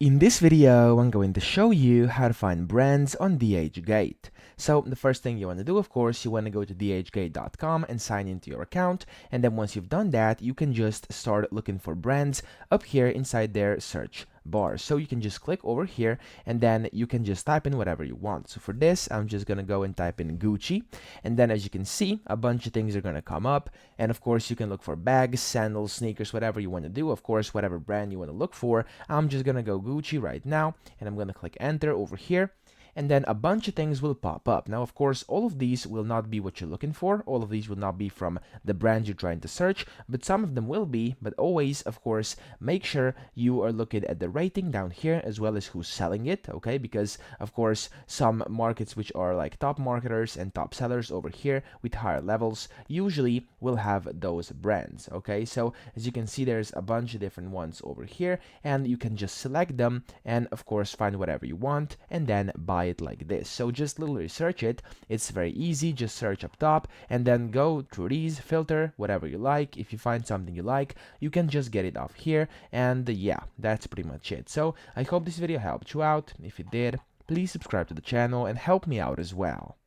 In this video, I'm going to show you how to find brands on DHgate. So the first thing you want to do, of course, you want to go to DHgate.com and sign into your account. And then once you've done that, you can just start looking for brands up here inside their search bar. So you can just click over here and then you can just type in whatever you want. So for this, I'm just going to go and type in Gucci. And then as you can see, a bunch of things are going to come up. And of course, you can look for bags, sandals, sneakers, whatever you want to do. Of course, whatever brand you want to look for. I'm just going to go Gucci right now, and I'm going to click enter over here, and then a bunch of things will pop up. Now, of course, all of these will not be what you're looking for. All of these will not be from the brand you're trying to search, but some of them will be. But always, of course, make sure you are looking at the rating down here as well as who's selling it, okay? Because, of course, some markets which are like top marketers and top sellers over here with higher levels usually will have those brands, okay? So as you can see, there's a bunch of different ones over here, and you can just select them and, of course, find whatever you want and then buy it like this. So just literally search it. It's very easy. Just search up top and then go through these, filter whatever you like. If you find something you like, you can just get it off here, and yeah, that's pretty much it. So I hope this video helped you out. If it did, please subscribe to the channel and help me out as well.